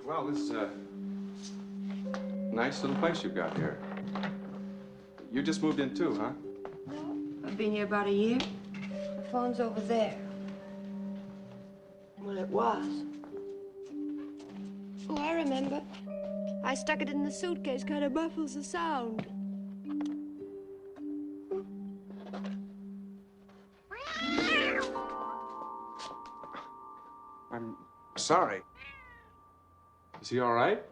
Well, this is a nice little place you've got here. You just moved in too, huh? No, I've been here about a year. The phone's over there. Well, it was. Oh, I remember. I stuck it in the suitcase, kind of muffles the sound. I'm sorry. Is he all right?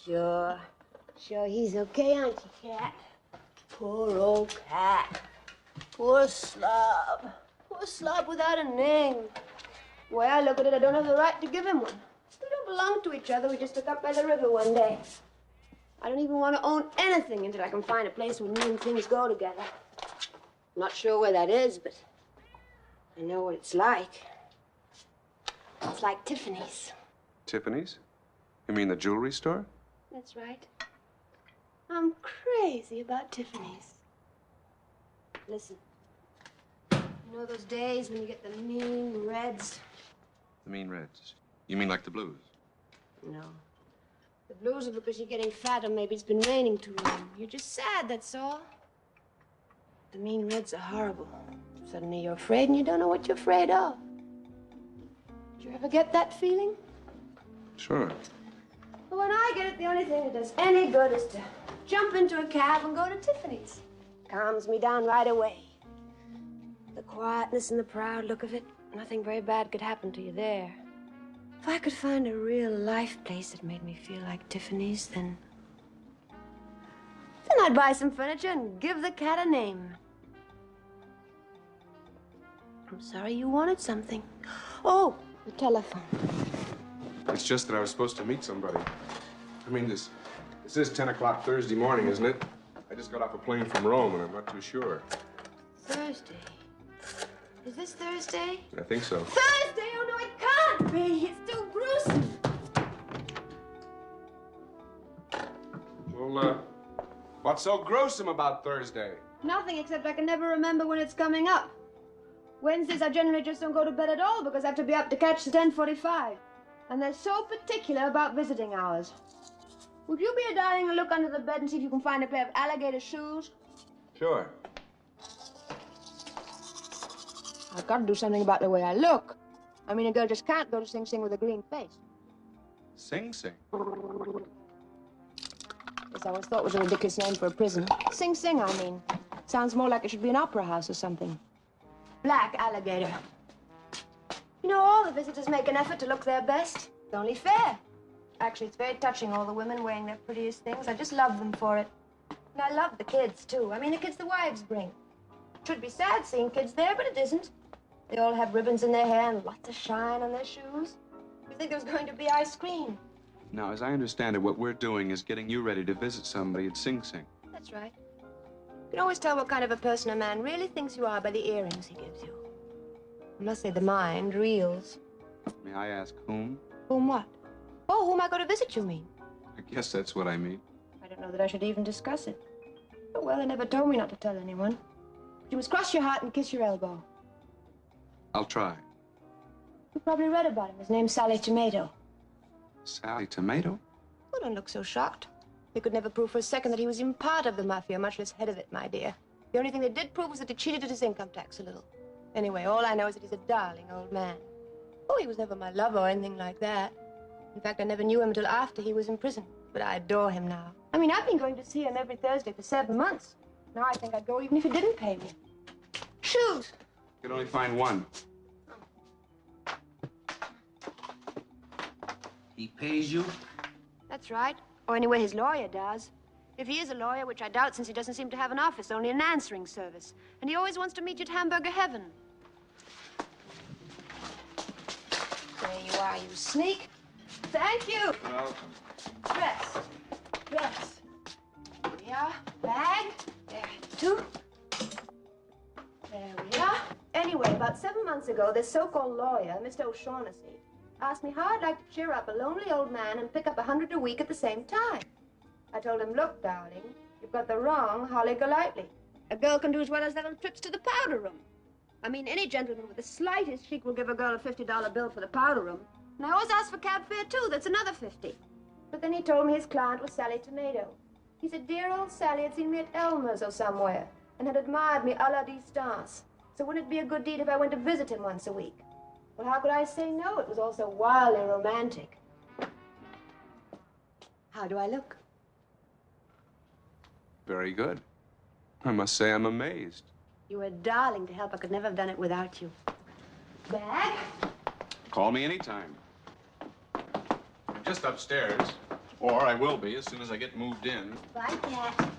Sure. Sure, he's okay, aren't you, Cat? Poor old cat. Poor slob. Poor slob without a name. The way I look at it, I don't have the right to give him one. We don't belong to each other. We just took up by the river one day. I don't even want to own anything until I can find a place where me and things go together. I'm not sure where that is, but I know what it's like. It's like Tiffany's. Tiffany's? You mean the jewelry store? That's right. I'm crazy about Tiffany's. Listen. You know those days when you get the mean reds? The mean reds. You mean like the blues? No. The blues are because you're getting fat or maybe it's been raining too long. You're just sad, that's all. The mean reds are horrible. Suddenly you're afraid and you don't know what you're afraid of. Did you ever get that feeling? Sure. Well, when I get it, the only thing that does any good is to jump into a cab and go to Tiffany's. Calms me down right away. The quietness and the proud look of it, nothing very bad could happen to you there. If I could find a real life place that made me feel like Tiffany's, then I'd buy some furniture and give the cat a name. I'm sorry you wanted something. Oh, the telephone. It's just that I was supposed to meet somebody. I mean, this is 10 o'clock Thursday morning, isn't it? I just got off a plane from Rome, and I'm not too sure. Thursday? Is this Thursday? I think so. Thursday? Oh, no, it can't be. It's too gruesome. Well, what's so gruesome about Thursday? Nothing, except I can never remember when it's coming up. Wednesdays, I generally just don't go to bed at all because I have to be up to catch the 10:45. And they're so particular about visiting hours. Would you be a darling and look under the bed and see if you can find a pair of alligator shoes? Sure. I've got to do something about the way I look. I mean, a girl just can't go to Sing Sing with a green face. Sing Sing? Yes, I always thought it was a ridiculous name for a prison. Sing Sing, I mean. Sounds more like it should be an opera house or something. Black alligator. You know, all the visitors make an effort to look their best. It's only fair. Actually, it's very touching, all the women wearing their prettiest things. I just love them for it. And I love the kids, too. I mean, the kids the wives bring. It should be sad seeing kids there, but it isn't. They all have ribbons in their hair and lots of shine on their shoes. You think there was going to be ice cream. Now, as I understand it, what we're doing is getting you ready to visit somebody at Sing Sing. That's right. You can always tell what kind of a person a man really thinks you are by the earrings he gives you. I must say the mind reels. May I ask whom? Whom what? Oh, whom I go to visit, you mean? I guess that's what I mean. I don't know that I should even discuss it. Oh, well, they never told me not to tell anyone. You must cross your heart and kiss your elbow. I'll try. You probably read about him. His name's Sally Tomato. Sally Tomato? Oh, don't look so shocked. They could never prove for a second that he was even part of the mafia, much less head of it, my dear. The only thing they did prove was that he cheated at his income tax a little. Anyway, all I know is that he's a darling old man. Oh, he was never my lover or anything like that. In fact, I never knew him until after he was in prison. But I adore him now. I mean, I've been going to see him every Thursday for 7 months. Now I think I'd go even if he didn't pay me. Shoes! You can only find one. He pays you? That's right. Or anyway, his lawyer does. If he is a lawyer, which I doubt since he doesn't seem to have an office, only an answering service. And he always wants to meet you at Hamburger Heaven. There you are, you sneak. Thank you. Welcome. Dress. Dress. There we are. Bag. There, too. There we are. Anyway, about 7 months ago, this so-called lawyer, Mr. O'Shaughnessy, asked me how I'd like to cheer up a lonely old man and pick up 100 a week at the same time. I told him, look, darling, you've got the wrong Holly Golightly. A girl can do as well as 7 trips to the powder room. I mean, any gentleman with the slightest cheek will give a girl a $50 bill for the powder room. And I always ask for cab fare, too. That's another 50. But then he told me his client was Sally Tomato. He said dear old Sally had seen me at Elmer's or somewhere and had admired me a la distance. So wouldn't it be a good deed if I went to visit him once a week? Well, how could I say no? It was all so wildly romantic. How do I look? Very good. I must say I'm amazed. You were a darling to help. I could never have done it without you. Bag? Call me anytime. I'm just upstairs. Or I will be as soon as I get moved in. Bye, Cat.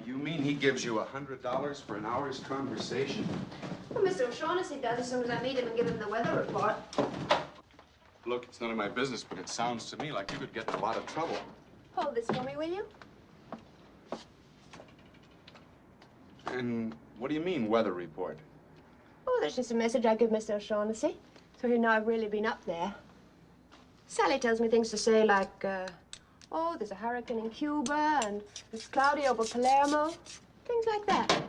You mean he gives you $100 for an hour's conversation? Well, Mr. O'Shaughnessy does as soon as I meet him and give him the weather report. Look, it's none of my business, but it sounds to me like you could get in a lot of trouble. Hold this for me, will you? And what do you mean, weather report? Oh, that's just a message I give Mr. O'Shaughnessy, so he'll know I've really been up there. Sally tells me things to say like, oh, there's a hurricane in Cuba, and it's cloudy over Palermo. Things like that.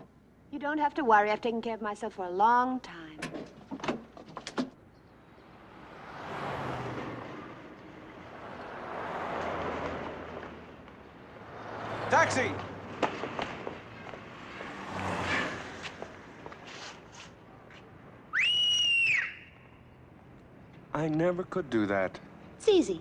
You don't have to worry. I've taken care of myself for a long time. Taxi! I never could do that. It's easy.